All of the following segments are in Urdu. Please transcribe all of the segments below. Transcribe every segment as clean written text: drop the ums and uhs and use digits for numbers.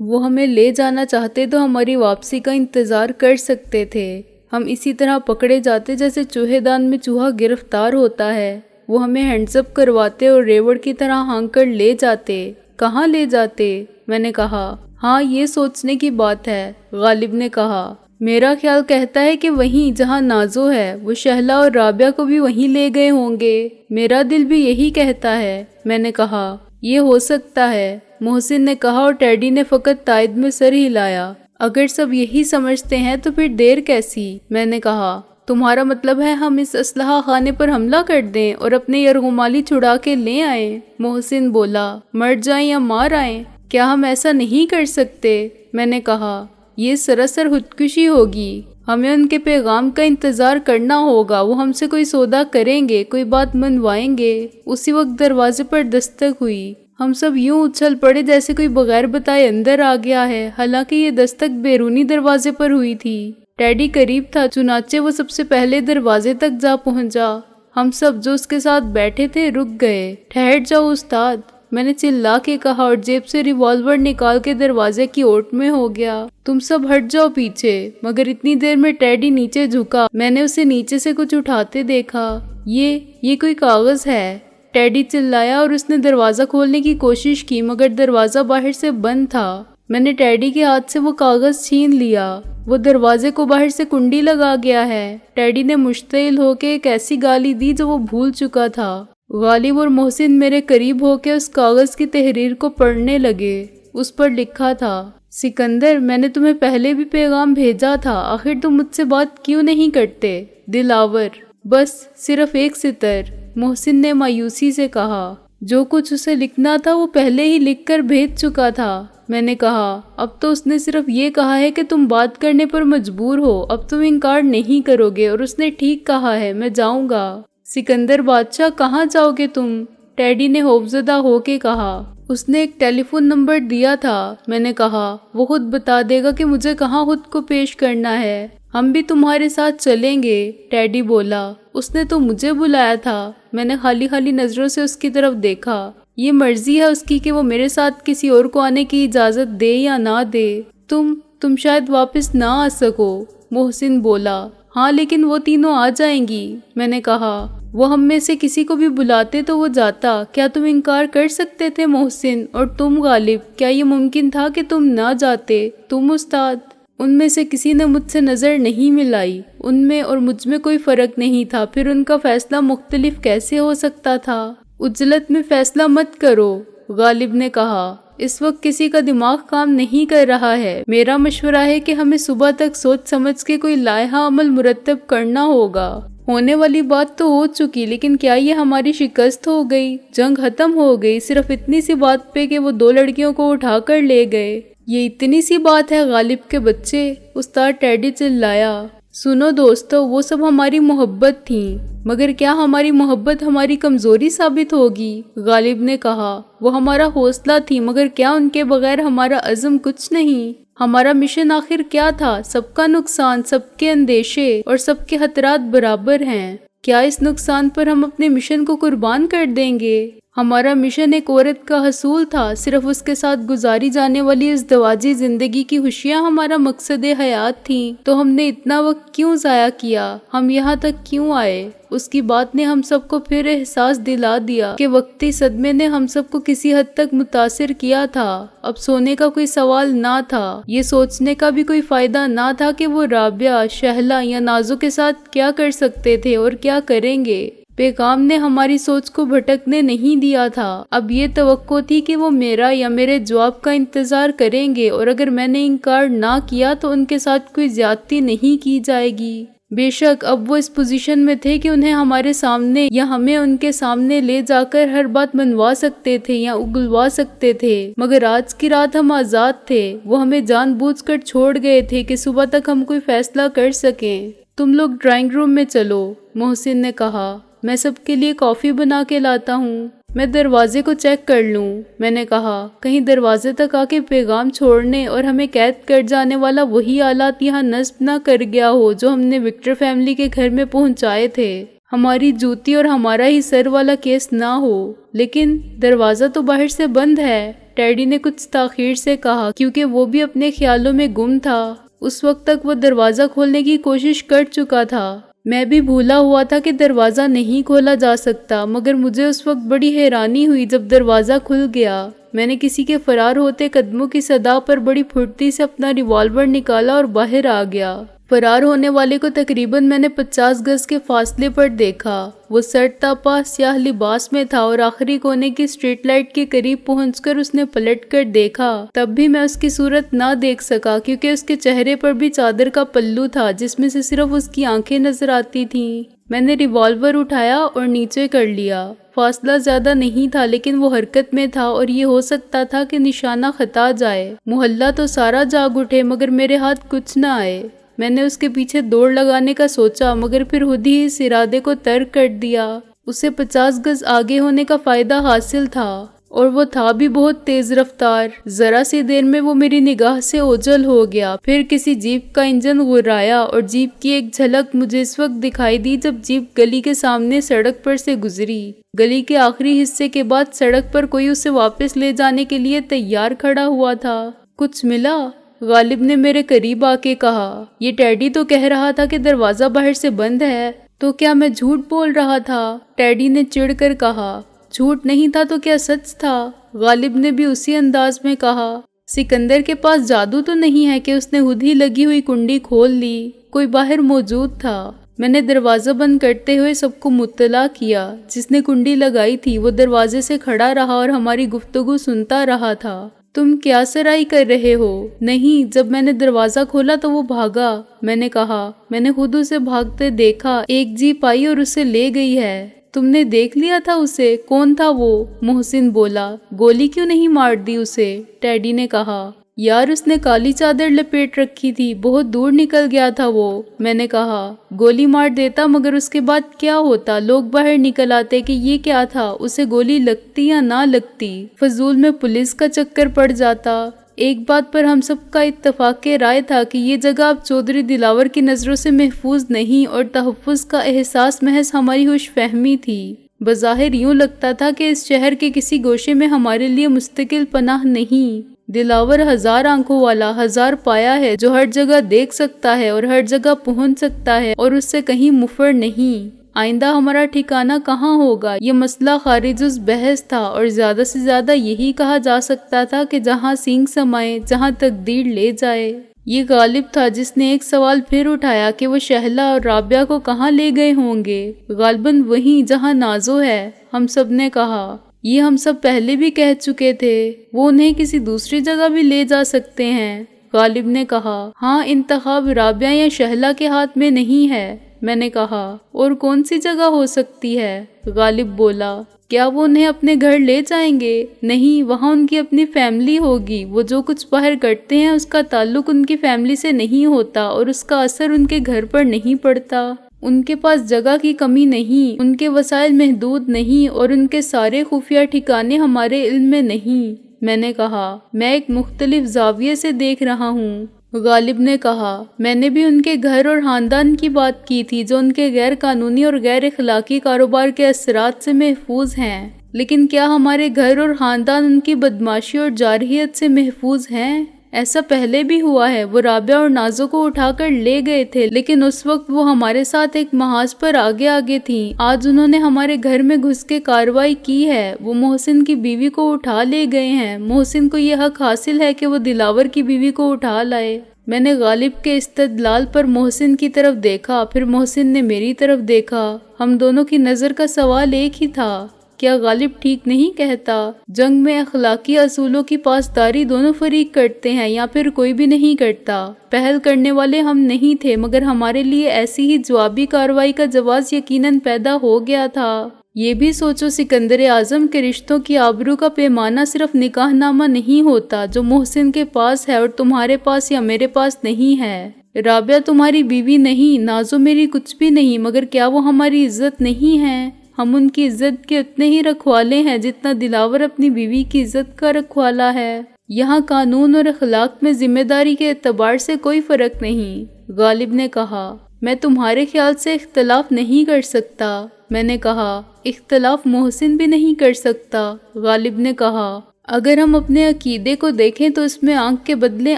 وہ ہمیں لے جانا چاہتے تو ہماری واپسی کا انتظار کر سکتے تھے۔ ہم اسی طرح پکڑے جاتے جیسے چوہے دان میں چوہا گرفتار ہوتا ہے۔ وہ ہمیں ہینڈز اپ کرواتے اور ریوڑ کی طرح ہانک کر لے جاتے۔ کہاں لے جاتے؟ میں نے کہا۔ ہاں، یہ سوچنے کی بات ہے، غالب نے کہا۔ میرا خیال کہتا ہے کہ وہیں جہاں نازو ہے وہ شہلا اور رابعہ کو بھی وہیں لے گئے ہوں گے۔ میرا دل بھی یہی کہتا ہے، میں نے کہا۔ یہ ہو سکتا ہے، محسن نے کہا اور ٹیڈی نے فقط تائید میں سر ہلایا۔ اگر سب یہی سمجھتے ہیں تو پھر دیر کیسی؟ میں نے کہا۔ تمہارا مطلب ہے ہم اس اسلحہ خانے پر حملہ کر دیں اور اپنے یرغمالی چھڑا کے لے آئیں؟ محسن بولا۔ مر جائیں یا مار آئیں، کیا ہم ایسا نہیں کر سکتے؟ میں نے کہا۔ یہ سراسر خودکشی ہوگی۔ ہمیں ان کے پیغام کا انتظار کرنا ہوگا۔ وہ ہم سے کوئی سودا کریں گے، کوئی بات منوائیں گے۔ اسی وقت دروازے پر دستک ہوئی۔ ہم سب یوں اچھل پڑے جیسے کوئی بغیر بتائے اندر آ گیا ہے، حالانکہ یہ دستک بیرونی دروازے پر ہوئی تھی۔ ٹیڈی قریب تھا، چنانچہ وہ سب سے پہلے دروازے تک جا پہنچا۔ ہم سب جو اس کے ساتھ بیٹھے تھے رک گئے۔ ٹھہر جاؤ استاد، میں نے چلا کے کہا اور جیب سے ریوالور نکال کے دروازے کی اوٹ میں ہو گیا۔ تم سب ہٹ جاؤ پیچھے۔ مگر اتنی دیر میں ٹیڈی نیچے جھکا۔ میں نے اسے نیچے سے کچھ اٹھاتے دیکھا۔ یہ کوئی کاغذ ہے، ٹیڈی چلایا اور اس نے دروازہ کھولنے کی کوشش کی مگر دروازہ باہر سے بند تھا۔ میں نے ٹیڈی کے ہاتھ سے وہ کاغذ چھین لیا۔ وہ دروازے کو باہر سے کنڈی لگا گیا ہے۔ ٹیڈی نے مشتعل ہو کے ایک ایسی گالی دی جو وہ بھول چکا تھا۔ غالب اور محسن میرے قریب ہو کے اس کاغذ کی تحریر کو پڑھنے لگے۔ اس پر لکھا تھا، سکندر، میں نے تمہیں پہلے بھی پیغام بھیجا تھا، آخر تم مجھ سے بات کیوں نہیں کرتے؟ دلاور، بس صرف ایک سطر، محسن نے مایوسی سے کہا۔ جو کچھ اسے لکھنا تھا وہ پہلے ہی لکھ کر بھیج چکا تھا۔ میں نے کہا، اب تو اس نے صرف یہ کہا ہے کہ تم بات کرنے پر مجبور ہو، اب تم انکار نہیں کرو گے اور اس نے ٹھیک کہا ہے، میں جاؤں گا۔ سکندر بادشاہ، کہاں جاؤ گے تم؟ ٹیڈی نے خوفزدہ ہو کے کہا۔ اس نے ایک ٹیلی فون نمبر دیا تھا، میں نے کہا۔ وہ خود بتا دے گا کہ مجھے کہاں خود کو پیش کرنا ہے۔ ہم بھی تمہارے ساتھ چلیں گے، ٹیڈی بولا۔ اس نے تو مجھے بلایا تھا۔ میں نے خالی خالی نظروں سے اس کی طرف دیکھا۔ یہ مرضی ہے اس کی کہ وہ میرے ساتھ کسی اور کو آنے کی اجازت دے یا نہ دے۔ تم شاید واپس نہ آ سکو، محسن بولا۔ ہاں، لیکن وہ تینوں آ جائیں گی، میں نے کہا۔ وہ ہم میں سے کسی کو بھی بلاتے تو وہ جاتا۔ کیا تم انکار کر سکتے تھے محسن؟ اور تم غالب، کیا یہ ممکن تھا کہ تم نہ جاتے؟ تم استاد؟ ان میں سے کسی نے مجھ سے نظر نہیں ملائی۔ ان میں اور مجھ میں کوئی فرق نہیں تھا، پھر ان کا فیصلہ مختلف کیسے ہو سکتا تھا؟ عجلت میں فیصلہ مت کرو، غالب نے کہا۔ اس وقت کسی کا دماغ کام نہیں کر رہا ہے۔ میرا مشورہ ہے کہ ہمیں صبح تک سوچ سمجھ کے کوئی لائحہ عمل مرتب کرنا ہوگا۔ ہونے والی بات تو ہو چکی، لیکن کیا یہ ہماری شکست ہو گئی؟ جنگ ختم ہو گئی صرف اتنی سی بات پہ کہ وہ 2 لڑکیوں کو اٹھا کر لے گئے؟ یہ اتنی سی بات ہے غالب کے بچے، استاد ٹیڈی چلایا۔ سنو دوستو، وہ سب ہماری محبت تھیں، مگر کیا ہماری محبت ہماری کمزوری ثابت ہوگی؟ غالب نے کہا۔ وہ ہمارا حوصلہ تھی، مگر کیا ان کے بغیر ہمارا عزم کچھ نہیں؟ ہمارا مشن آخر کیا تھا؟ سب کا نقصان، سب کے اندیشے اور سب کے خطرات برابر ہیں۔ کیا اس نقصان پر ہم اپنے مشن کو قربان کر دیں گے؟ ہمارا مشن ایک عورت کا حصول تھا، صرف اس کے ساتھ گزاری جانے والی ازدواجی زندگی کی خوشیاں ہمارا مقصد حیات تھیں۔ تو ہم نے اتنا وقت کیوں ضائع کیا؟ ہم یہاں تک کیوں آئے؟ اس کی بات نے ہم سب کو پھر احساس دلا دیا کہ وقتی صدمے نے ہم سب کو کسی حد تک متاثر کیا تھا۔ اب سونے کا کوئی سوال نہ تھا، یہ سوچنے کا بھی کوئی فائدہ نہ تھا کہ وہ رابعہ، شہلا یا نازو کے ساتھ کیا کر سکتے تھے اور کیا کریں گے۔ پیغام نے ہماری سوچ کو بھٹکنے نہیں دیا تھا۔ اب یہ توقع تھی کہ وہ میرا یا میرے جواب کا انتظار کریں گے، اور اگر میں نے انکار نہ کیا تو ان کے ساتھ کوئی زیادتی نہیں کی جائے گی۔ بے شک اب وہ اس پوزیشن میں تھے کہ انہیں ہمارے سامنے یا ہمیں ان کے سامنے لے جا کر ہر بات منوا سکتے تھے یا اگلوا سکتے تھے، مگر آج کی رات ہم آزاد تھے۔ وہ ہمیں جان بوجھ کر چھوڑ گئے تھے کہ صبح تک ہم کوئی فیصلہ کر سکیں۔ تم لوگ ڈرائنگ روم میں چلو، محسن نے کہا۔ میں سب کے لیے کافی بنا کے لاتا ہوں۔ میں دروازے کو چیک کر لوں، میں نے کہا۔ کہیں دروازے تک آ کے پیغام چھوڑنے اور ہمیں قید کر جانے والا وہی آلات یہاں نصب نہ کر گیا ہو جو ہم نے وکٹر فیملی کے گھر میں پہنچائے تھے۔ ہماری جوتی اور ہمارا ہی سر والا کیس نہ ہو۔ لیکن دروازہ تو باہر سے بند ہے، ٹیڈی نے کچھ تاخیر سے کہا کیونکہ وہ بھی اپنے خیالوں میں گم تھا۔ اس وقت تک وہ دروازہ کھولنے کی کوشش کر چکا تھا۔ میں بھی بھولا ہوا تھا کہ دروازہ نہیں کھولا جا سکتا، مگر مجھے اس وقت بڑی حیرانی ہوئی جب دروازہ کھل گیا۔ میں نے کسی کے فرار ہوتے قدموں کی صدا پر بڑی پھرتی سے اپنا ریوالور نکالا اور باہر آ گیا۔ فرار ہونے والے کو تقریباً میں نے 50 گز کے فاصلے پر دیکھا۔ وہ سر تاپا سیاہ لباس میں تھا اور آخری کونے کی اسٹریٹ لائٹ کے قریب پہنچ کر اس نے پلٹ کر دیکھا۔ تب بھی میں اس کی صورت نہ دیکھ سکا کیونکہ اس کے چہرے پر بھی چادر کا پلو تھا جس میں سے صرف اس کی آنکھیں نظر آتی تھیں۔ میں نے ریوالور اٹھایا اور نیچے کر لیا۔ فاصلہ زیادہ نہیں تھا لیکن وہ حرکت میں تھا اور یہ ہو سکتا تھا کہ نشانہ خطا جائے۔ محلہ تو سارا جاگ اٹھے مگر میرے ہاتھ کچھ نہ آئے۔ میں نے اس کے پیچھے دوڑ لگانے کا سوچا مگر پھر خود ہی اس ارادے کو ترک کر دیا۔ اسے 50 گز آگے ہونے کا فائدہ حاصل تھا اور وہ تھا بھی بہت تیز رفتار۔ ذرا سی دیر میں وہ میری نگاہ سے اوجھل ہو گیا۔ پھر کسی جیپ کا انجن غرایا اور جیپ کی ایک جھلک مجھے اس وقت دکھائی دی جب جیپ گلی کے سامنے سڑک پر سے گزری۔ گلی کے آخری حصے کے بعد سڑک پر کوئی اسے واپس لے جانے کے لیے تیار کھڑا ہوا تھا۔ کچھ ملا؟ غالب نے میرے قریب آ کے کہا۔ یہ ٹیڈی تو کہہ رہا تھا کہ دروازہ باہر سے بند ہے، تو کیا میں جھوٹ بول رہا تھا؟ ٹیڈی نے چڑھ کر کہا۔ جھوٹ نہیں تھا تو کیا سچ تھا؟ غالب نے بھی اسی انداز میں کہا۔ سکندر کے پاس جادو تو نہیں ہے کہ اس نے خود ہی لگی ہوئی کنڈی کھول لی؟ کوئی باہر موجود تھا۔ میں نے دروازہ بند کرتے ہوئے سب کو مطلع کیا۔ جس نے کنڈی لگائی تھی وہ دروازے سے کھڑا رہا اور ہماری گفتگو سنتا رہا تھا۔ تم کیا سرائی کر رہے ہو؟ نہیں، جب میں نے دروازہ کھولا تو وہ بھاگا۔ میں نے کہا، میں نے خود اسے بھاگتے دیکھا۔ ایک جیپ آئی اور اسے لے گئی ہے۔ تم نے دیکھ لیا تھا اسے؟ کون تھا وہ؟ محسن بولا۔ گولی کیوں نہیں مار دی اسے؟ ٹیڈی نے کہا۔ یار اس نے کالی چادر لپیٹ رکھی تھی، بہت دور نکل گیا تھا وہ۔ میں نے کہا، گولی مار دیتا مگر اس کے بعد کیا ہوتا؟ لوگ باہر نکل آتے کہ یہ کیا تھا، اسے گولی لگتی یا نہ لگتی؟ فضول میں پولیس کا چکر پڑ جاتا۔ ایک بات پر ہم سب کا اتفاق رائے تھا کہ یہ جگہ اب چودھری دلاور کی نظروں سے محفوظ نہیں اور تحفظ کا احساس محض ہماری خوش فہمی تھی۔ بظاہر یوں لگتا تھا کہ اس شہر کے کسی گوشے میں ہمارے لیے مستقل پناہ نہیں۔ دلاور 1000 آنکھوں والا، 1000 پایا ہے جو ہر جگہ دیکھ سکتا ہے اور ہر جگہ پہنچ سکتا ہے اور اس سے کہیں مفر نہیں۔ آئندہ ہمارا ٹھکانہ کہاں ہوگا، یہ مسئلہ خارج اس بحث تھا اور زیادہ سے زیادہ یہی کہا جا سکتا تھا کہ جہاں سینگ سمائے، جہاں تقدیر لے جائے۔ یہ غالب تھا جس نے ایک سوال پھر اٹھایا کہ وہ شہلا اور رابعہ کو کہاں لے گئے ہوں گے۔ غالباً وہیں جہاں نازو ہے، ہم سب نے کہا۔ یہ ہم سب پہلے بھی کہہ چکے تھے، وہ انہیں کسی دوسری جگہ بھی لے جا سکتے ہیں۔ غالب نے کہا، ہاں، انتخاب رابعہ یا شہلا کے ہاتھ میں نہیں ہے۔ میں نے کہا، اور کون سی جگہ ہو سکتی ہے؟ غالب بولا، کیا وہ انہیں اپنے گھر لے جائیں گے؟ نہیں، وہاں ان کی اپنی فیملی ہوگی۔ وہ جو کچھ باہر کرتے ہیں اس کا تعلق ان کی فیملی سے نہیں ہوتا اور اس کا اثر ان کے گھر پر نہیں پڑتا۔ ان کے پاس جگہ کی کمی نہیں، ان کے وسائل محدود نہیں اور ان کے سارے خفیہ ٹھکانے ہمارے علم میں نہیں۔ میں نے کہا، میں ایک مختلف زاویے سے دیکھ رہا ہوں۔ غالب نے کہا، میں نے بھی ان کے گھر اور خاندان کی بات کی تھی جو ان کے غیر قانونی اور غیر اخلاقی کاروبار کے اثرات سے محفوظ ہیں، لیکن کیا ہمارے گھر اور خاندان ان کی بدماشی اور جارحیت سے محفوظ ہیں؟ ایسا پہلے بھی ہوا ہے۔ وہ رابعہ اور نازو کو اٹھا کر لے گئے تھے لیکن اس وقت وہ ہمارے ساتھ ایک محاذ پر آگے آگے تھیں۔ آج انہوں نے ہمارے گھر میں گھس کے کارروائی کی ہے۔ وہ محسن کی بیوی کو اٹھا لے گئے ہیں۔ محسن کو یہ حق حاصل ہے کہ وہ دلاور کی بیوی کو اٹھا لائے۔ میں نے غالب کے استدلال پر محسن کی طرف دیکھا، پھر محسن نے میری طرف دیکھا۔ ہم دونوں کی نظر کا سوال ایک ہی تھا، کیا غالب ٹھیک نہیں کہتا؟ جنگ میں اخلاقی اصولوں کی پاسداری دونوں فریق کرتے ہیں یا پھر کوئی بھی نہیں کرتا۔ پہل کرنے والے ہم نہیں تھے مگر ہمارے لیے ایسی ہی جوابی کارروائی کا جواز یقیناً پیدا ہو گیا تھا۔ یہ بھی سوچو، سکندر اعظم کے رشتوں کی آبرو کا پیمانہ صرف نکاح نامہ نہیں ہوتا جو محسن کے پاس ہے اور تمہارے پاس یا میرے پاس نہیں ہے۔ رابعہ تمہاری بیوی نہیں، نازو میری کچھ بھی نہیں، مگر کیا وہ ہماری عزت نہیں ہے؟ ہم ان کی عزت کے اتنے ہی رکھوالے ہیں جتنا دلاور اپنی بیوی کی عزت کا رکھوالا ہے۔ یہاں قانون اور اخلاق میں ذمہ داری کے اعتبار سے کوئی فرق نہیں۔ غالب نے کہا، میں تمہارے خیال سے اختلاف نہیں کر سکتا۔ میں نے کہا، اختلاف محسن بھی نہیں کر سکتا۔ غالب نے کہا، اگر ہم اپنے عقیدے کو دیکھیں تو اس میں آنکھ کے بدلے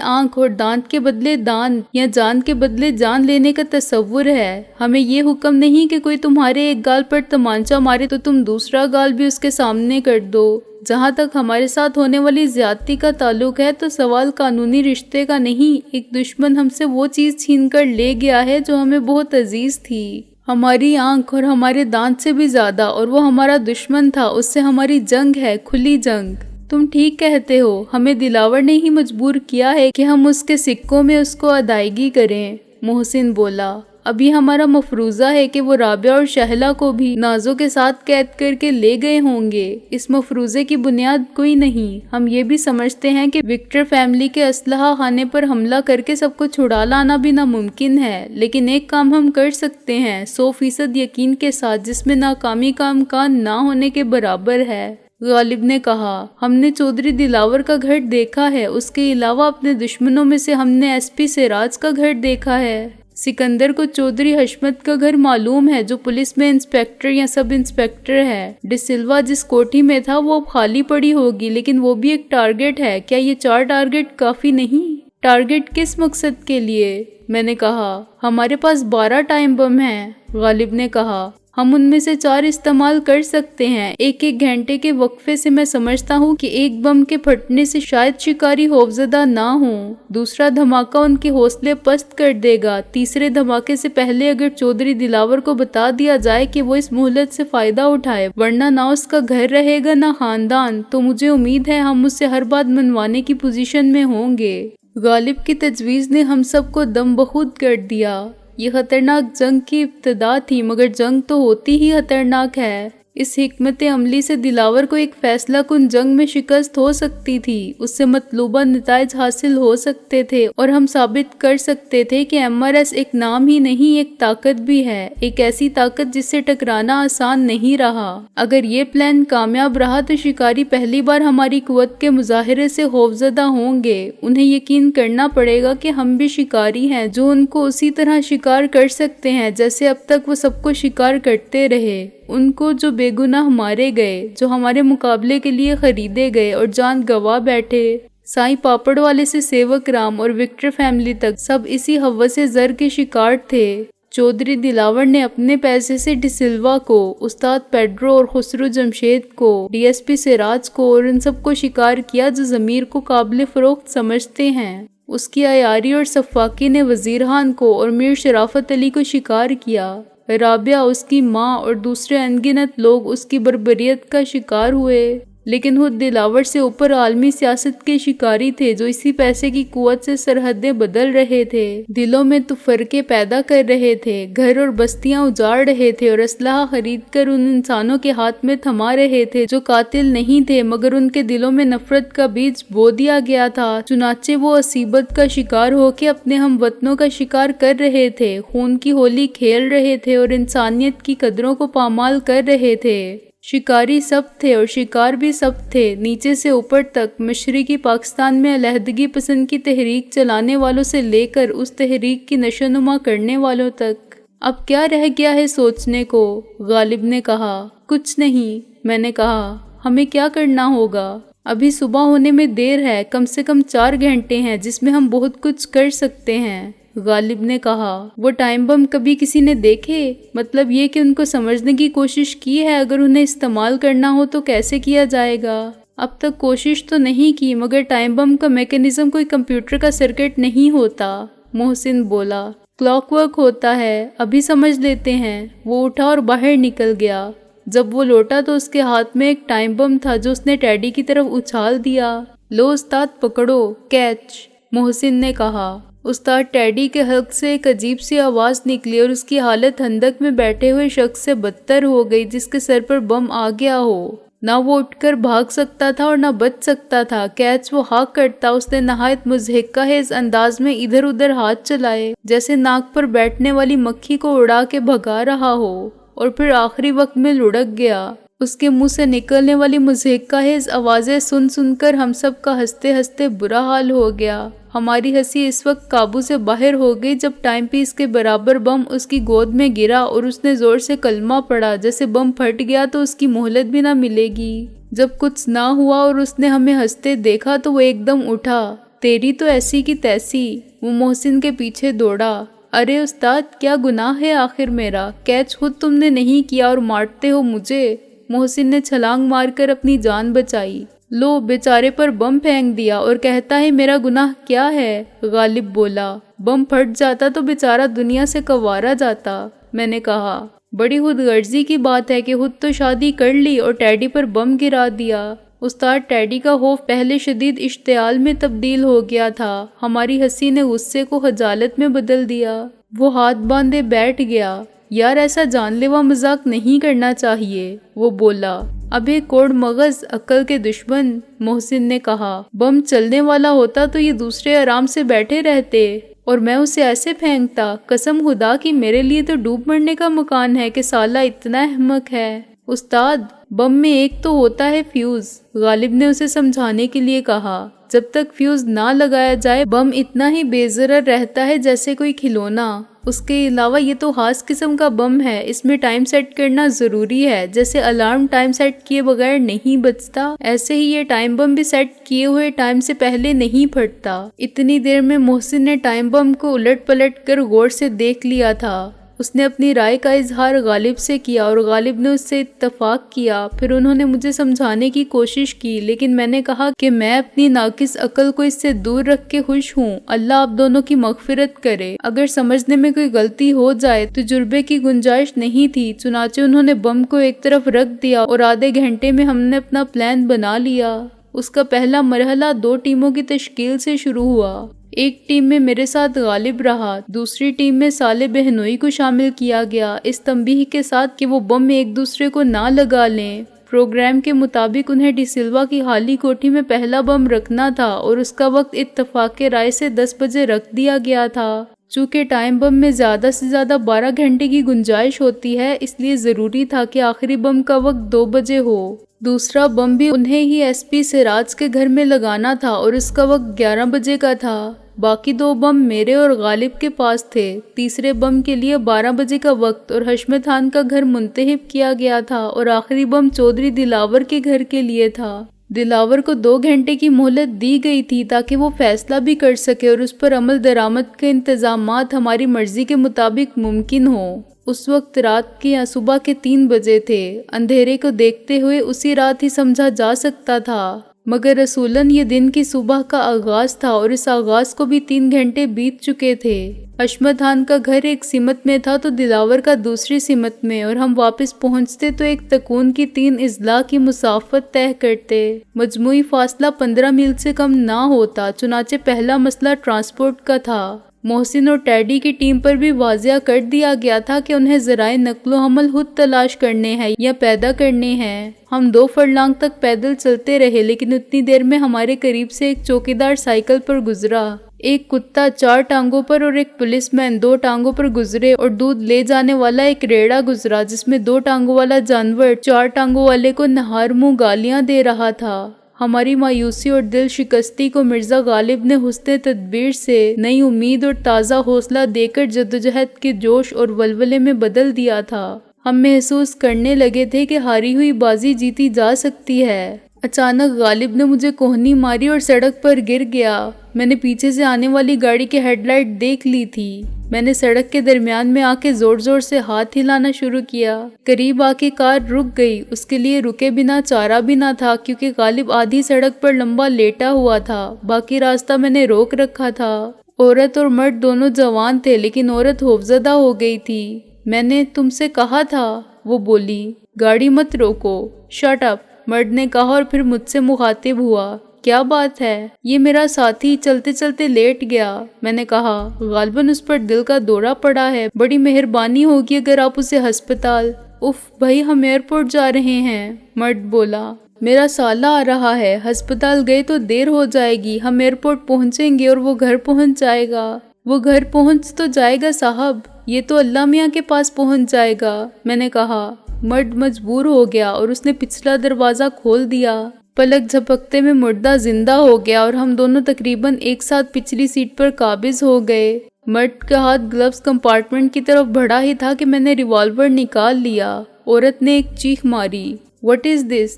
آنکھ اور دانت کے بدلے دان یا جان کے بدلے جان لینے کا تصور ہے۔ ہمیں یہ حکم نہیں کہ کوئی تمہارے ایک گال پر تمانچہ مارے تو تم دوسرا گال بھی اس کے سامنے کر دو۔ جہاں تک ہمارے ساتھ ہونے والی زیادتی کا تعلق ہے تو سوال قانونی رشتے کا نہیں، ایک دشمن ہم سے وہ چیز چھین کر لے گیا ہے جو ہمیں بہت عزیز تھی، ہماری آنکھ اور ہمارے دانت سے بھی زیادہ، اور وہ ہمارا دشمن تھا، اس سے ہماری جنگ ہے، کھلی جنگ۔ تم ٹھیک کہتے ہو، ہمیں دلاور نے ہی مجبور کیا ہے کہ ہم اس کے سکوں میں اس کو ادائیگی کریں، محسن بولا۔ ابھی ہمارا مفروضہ ہے کہ وہ رابعہ اور شہلا کو بھی نازوں کے ساتھ قید کر کے لے گئے ہوں گے۔ اس مفروضے کی بنیاد کوئی نہیں۔ ہم یہ بھی سمجھتے ہیں کہ وکٹر فیملی کے اسلحہ خانے پر حملہ کر کے سب کو چھڑا لانا بھی ناممکن ہے، لیکن ایک کام ہم کر سکتے ہیں 100% یقین کے ساتھ، جس میں ناکامی کا امکان نہ ہونے کے برابر ہے۔ غالب نے کہا، ہم نے چودھری دلاور کا گھر دیکھا ہے، اس کے علاوہ اپنے دشمنوں میں سے ہم نے ایس پی سراج کا گھر دیکھا ہے۔ سکندر کو چودھری حشمت کا گھر معلوم ہے جو پولیس میں انسپیکٹر یا سب انسپیکٹر ہے۔ ڈی سلوا جس کوٹھی میں تھا وہ اب خالی پڑی ہوگی، لیکن وہ بھی ایک ٹارگٹ ہے۔ کیا یہ 4 ٹارگٹ کافی نہیں؟ ٹارگٹ کس مقصد کے لیے؟ میں نے کہا، ہمارے پاس 12 ٹائم بم ہیں۔ غالب نے کہا، ہم ان میں سے 4 استعمال کر سکتے ہیں۔ ایک گھنٹے کے وقفے سے میں سمجھتا ہوں کہ ایک بم کے پھٹنے سے شاید شکاری خوفزدہ نہ ہوں، دوسرا دھماکہ ان کے حوصلے پست کر دے گا، تیسرے دھماکے سے پہلے اگر چودھری دلاور کو بتا دیا جائے کہ وہ اس مہلت سے فائدہ اٹھائے، ورنہ نہ اس کا گھر رہے گا نہ خاندان، تو مجھے امید ہے ہم اس سے ہر بات منوانے کی پوزیشن میں ہوں گے۔ غالب کی تجویز نے ہم سب کو دم بخود کر دیا۔ یہ خطرناک جنگ کی ابتدا تھی، مگر جنگ تو ہوتی ہی خطرناک ہے۔ اس حکمت عملی سے دلاور کو ایک فیصلہ کن جنگ میں شکست ہو سکتی تھی، اس سے مطلوبہ نتائج حاصل ہو سکتے تھے، اور ہم ثابت کر سکتے تھے کہ MRS ایک نام ہی نہیں، ایک طاقت بھی ہے، ایک ایسی طاقت جس سے ٹکرانا آسان نہیں رہا۔ اگر یہ پلان کامیاب رہا تو شکاری پہلی بار ہماری قوت کے مظاہرے سے خوفزدہ ہوں گے۔ انہیں یقین کرنا پڑے گا کہ ہم بھی شکاری ہیں جو ان کو اسی طرح شکار کر سکتے ہیں جیسے اب تک وہ سب کو شکار کرتے رہے، ان کو جو بے گناہ مارے گئے، جو ہمارے مقابلے کے لیے خریدے گئے اور جان گوا بیٹھے۔ سائیں پاپڑ والے سے سیوک رام اور وکٹر فیملی تک سب اسی ہوس زر کے شکار تھے۔ چودھری دلاور نے اپنے پیسے سے ڈی سلوا کو، استاد پیڈرو اور خسرو جمشید کو، DSP سراج کو اور ان سب کو شکار کیا جو ضمیر کو قابل فروخت سمجھتے ہیں۔ اس کی عیاری اور صفاقی نے وزیر خان کو اور میر شرافت علی کو شکار کیا۔ رابعہ، اس کی ماں اور دوسرے انگنت لوگ اس کی بربریت کا شکار ہوئے، لیکن خود دلاور سے اوپر عالمی سیاست کے شکاری تھے جو اسی پیسے کی قوت سے سرحدیں بدل رہے تھے، دلوں میں تفرقے پیدا کر رہے تھے، گھر اور بستیاں اجاڑ رہے تھے اور اسلحہ خرید کر ان انسانوں کے ہاتھ میں تھما رہے تھے جو قاتل نہیں تھے مگر ان کے دلوں میں نفرت کا بیج بو دیا گیا تھا۔ چنانچہ وہ مصیبت کا شکار ہو کے اپنے ہم وطنوں کا شکار کر رہے تھے، خون کی ہولی کھیل رہے تھے اور انسانیت کی قدروں کو پامال کر رہے تھے۔ شکاری سب تھے اور شکار بھی سب تھے، نیچے سے اوپر تک، مشرقی پاکستان میں علیحدگی پسند کی تحریک چلانے والوں سے لے کر اس تحریک کی نشوونما کرنے والوں تک۔ اب کیا رہ گیا ہے سوچنے کو؟ غالب نے کہا۔ کچھ نہیں، میں نے کہا۔ ہمیں کیا کرنا ہوگا؟ ابھی صبح ہونے میں دیر ہے، کم سے کم 4 گھنٹے ہیں جس میں ہم بہت کچھ کر سکتے ہیں۔ غالب نے کہا، وہ ٹائم بم کبھی کسی نے دیکھے؟ مطلب یہ کہ ان کو سمجھنے کی کوشش کی ہے، اگر انہیں استعمال کرنا ہو تو کیسے کیا جائے گا؟ اب تک کوشش تو نہیں کی، مگر ٹائم بم کا میکینزم کوئی کمپیوٹر کا سرکٹ نہیں ہوتا، محسن بولا۔ کلاک ورک ہوتا ہے، ابھی سمجھ لیتے ہیں۔ وہ اٹھا اور باہر نکل گیا۔ جب وہ لوٹا تو اس کے ہاتھ میں ایک ٹائم بم تھا جو اس نے ٹیڈی کی طرف اچھال دیا۔ لو استاد، پکڑو، کیچ، محسن نے کہا۔ استاد ٹیڈی کے حلق سے ایک عجیب سی آواز نکلی اور اس کی حالت خندق میں بیٹھے ہوئے شخص سے بدتر ہو گئی جس کے سر پر بم آ گیا ہو۔ نہ وہ اٹھ کر بھاگ سکتا تھا اور نہ بچ سکتا تھا۔ کیچ وہ ہاں کرتا، اس نے نہایت مضحکہ خیز انداز میں ادھر ادھر ہاتھ چلائے جیسے ناک پر بیٹھنے والی مکھی کو اڑا کے بھگا رہا ہو، اور پھر آخری وقت میں لڑک گیا۔ اس کے منہ سے نکلنے والی مضحکہ خیز آوازیں سن سن کر ہم سب کا ہنستے ہنستے برا حال ہو گیا۔ ہماری ہنسی اس وقت قابو سے باہر ہو گئی جب ٹائم پیس کے برابر بم اس کی گود میں گرا اور اس نے زور سے کلمہ پڑھا، جیسے بم پھٹ گیا تو اس کی مہلت بھی نہ ملے گی۔ جب کچھ نہ ہوا اور اس نے ہمیں ہنستے دیکھا تو وہ ایک دم اٹھا، تیری تو ایسی کی تیسی۔ وہ محسن کے پیچھے دوڑا۔ ارے استاد، کیا گناہ ہے آخر میرا؟ کیچ خود تم نے نہیں کیا اور مارتے ہو مجھے۔ محسن نے چھلانگ مار کر اپنی جان بچائی۔ لو، بیچارے پر بم پھینک دیا اور کہتا ہے میرا گناہ کیا ہے؟ غالب بولا۔ بم پھٹ جاتا تو بیچارہ دنیا سے کنوارا جاتا۔ میں نے کہا، بڑی خود غرضی کی بات ہے کہ خود تو شادی کر لی اور ٹیڈی پر بم گرا دیا۔ استاد، ٹیڈی کا خوف پہلے شدید اشتعال میں تبدیل ہو گیا تھا۔ ہماری ہنسی نے غصے کو خجالت میں بدل دیا۔ وہ ہاتھ باندھے بیٹھ گیا۔ یار، ایسا جان لیوا مذاق نہیں کرنا چاہیے، وہ بولا۔ اب ایک کوڑ مغز، عقل کے دشمن، محسن نے کہا۔ بم چلنے والا ہوتا تو یہ دوسرے آرام سے بیٹھے رہتے اور میں اسے ایسے پھینکتا۔ قسم خدا کی میرے لیے تو ڈوب مرنے کا مکان ہے کہ سالہ اتنا احمق ہے۔ استاد، بم میں ایک تو ہوتا ہے فیوز، غالب نے اسے سمجھانے کے لیے کہا۔ جب تک فیوز نہ لگایا جائے بم اتنا ہی بے ضرر رہتا ہے جیسے کوئی کھلونا۔ اس کے علاوہ یہ تو خاص قسم کا بم ہے، اس میں ٹائم سیٹ کرنا ضروری ہے۔ جیسے الارم ٹائم سیٹ کیے بغیر نہیں بجتا، ایسے ہی یہ ٹائم بم بھی سیٹ کیے ہوئے ٹائم سے پہلے نہیں پھٹتا۔ اتنی دیر میں محسن نے ٹائم بم کو الٹ پلٹ کر غور سے دیکھ لیا تھا۔ اس نے اپنی رائے کا اظہار غالب سے کیا اور غالب نے اس سے اتفاق کیا۔ پھر انہوں نے مجھے سمجھانے کی کوشش کی، لیکن میں نے کہا کہ میں اپنی ناقص عقل کو اس سے دور رکھ کے خوش ہوں۔ اللہ آپ دونوں کی مغفرت کرے۔ اگر سمجھنے میں کوئی غلطی ہو جائے تو تجربے کی گنجائش نہیں تھی۔ چنانچہ انہوں نے بم کو ایک طرف رکھ دیا اور آدھے گھنٹے میں ہم نے اپنا پلان بنا لیا۔ اس کا پہلا مرحلہ 2 ٹیموں کی تشکیل سے شروع ہوا۔ ایک ٹیم میں میرے ساتھ غالب رہا، دوسری ٹیم میں صالح بہنوئی کو شامل کیا گیا، اس تنبیہ کے ساتھ کہ وہ بم ایک دوسرے کو نہ لگا لیں۔ پروگرام کے مطابق انہیں ڈی سلوا کی خالی کوٹھی میں پہلا بم رکھنا تھا اور اس کا وقت اتفاق رائے سے 10 بجے رکھ دیا گیا تھا۔ چونکہ ٹائم بم میں زیادہ سے زیادہ 12 گھنٹے کی گنجائش ہوتی ہے، اس لیے ضروری تھا کہ آخری بم کا وقت 2 بجے ہو۔ دوسرا بم بھی انہیں ہی ایس پی سراج کے گھر میں لگانا تھا اور اس کا وقت 11 بجے کا تھا۔ باقی 2 بم میرے اور غالب کے پاس تھے۔ تیسرے بم کے لیے 12 بجے کا وقت اور حشمت خان کا گھر منتخب کیا گیا تھا اور آخری بم چودھری دلاور کے گھر کے لیے تھا۔ دلاور کو 2 گھنٹے کی مہلت دی گئی تھی تاکہ وہ فیصلہ بھی کر سکے اور اس پر عمل درآمد کے انتظامات ہماری مرضی کے مطابق ممکن ہوں۔ اس وقت رات کے یا صبح کے 3 بجے تھے۔ اندھیرے کو دیکھتے ہوئے اسی رات ہی سمجھا جا سکتا تھا، مگر رسولاً یہ دن کی صبح کا آغاز تھا اور اس آغاز کو بھی 3 گھنٹے بیت چکے تھے۔ حشمت خان کا گھر ایک سمت میں تھا تو دلاور کا دوسری سمت میں، اور ہم واپس پہنچتے تو ایک تکون کی 3 اضلاع کی مسافت طے کرتے۔ مجموعی فاصلہ 15 میل سے کم نہ ہوتا۔ چنانچہ پہلا مسئلہ ٹرانسپورٹ کا تھا۔ محسن اور ٹیڈی کی ٹیم پر بھی واضح کر دیا گیا تھا کہ انہیں ذرائع نقل و حمل خود تلاش کرنے ہیں یا پیدا کرنے ہیں۔ ہم 2 فرلانگ تک پیدل چلتے رہے، لیکن اتنی دیر میں ہمارے قریب سے ایک چوکیدار سائیکل پر گزرا۔ ایک کتا 4 ٹانگوں پر اور ایک پولیس مین 2 ٹانگوں پر گزرے، اور دودھ لے جانے والا ایک ریڑھا گزرا جس میں 2 ٹانگوں والا جانور 4 ٹانگوں والے کو نہار منہ گالیاں دے رہا تھا۔ ہماری مایوسی اور دل شکستی کو مرزا غالب نے حسن تدبیر سے نئی امید اور تازہ حوصلہ دے کر جدوجہد کے جوش اور ولولے میں بدل دیا تھا۔ ہم محسوس کرنے لگے تھے کہ ہاری ہوئی بازی جیتی جا سکتی ہے۔ اچانک غالب نے مجھے کوہنی ماری اور سڑک پر گر گیا۔ میں نے پیچھے سے آنے والی گاڑی کے ہیڈ لائٹ دیکھ لی تھی۔ میں نے سڑک کے درمیان میں آ کے زور زور سے ہاتھ ہلانا شروع کیا۔ قریب آ کے کار رک گئی۔ اس کے لیے رکے بنا چارہ بھی نہ تھا، کیونکہ غالب آدھی سڑک پر لمبا لیٹا ہوا تھا۔ باقی راستہ میں نے روک رکھا تھا۔ عورت اور مرد دونوں جوان تھے، لیکن عورت خوفزدہ ہو گئی تھی۔ میں نے تم سے کہا تھا، وہ بولی، گاڑی مت روکو۔ شٹ اپ، مرد نے کہا اور پھر مجھ سے مخاطب ہوا۔ کیا بات ہے؟ یہ میرا ساتھی چلتے چلتے لیٹ گیا۔ میں نے کہا، غالباً اس پر دل کا دورہ پڑا ہے، بڑی مہربانی ہوگی اگر آپ اسے ہسپتال۔ اف بھائی، ہم ایئرپورٹ جا رہے ہیں، مرد بولا۔ میرا سالہ آ رہا ہے، ہسپتال گئے تو دیر ہو جائے گی، ہم ایئرپورٹ پہنچیں گے اور وہ گھر پہنچ جائے گا۔ وہ گھر پہنچ تو جائے گا صاحب، یہ تو اللہ میاں کے پاس پہنچ جائے گا، میں نے کہا۔ مرد مجبور ہو گیا اور اس نے پچھلا دروازہ کھول دیا۔ پلک جھپکتے میں مردہ زندہ ہو گیا اور ہم دونوں تقریباً ایک ساتھ پچھلی سیٹ پر قابض ہو گئے۔ مرد کا ہاتھ گلوز کمپارٹمنٹ کی طرف بڑھا ہی تھا کہ میں نے ریوالور نکال لیا۔ عورت نے ایک چیخ ماری۔ What is this?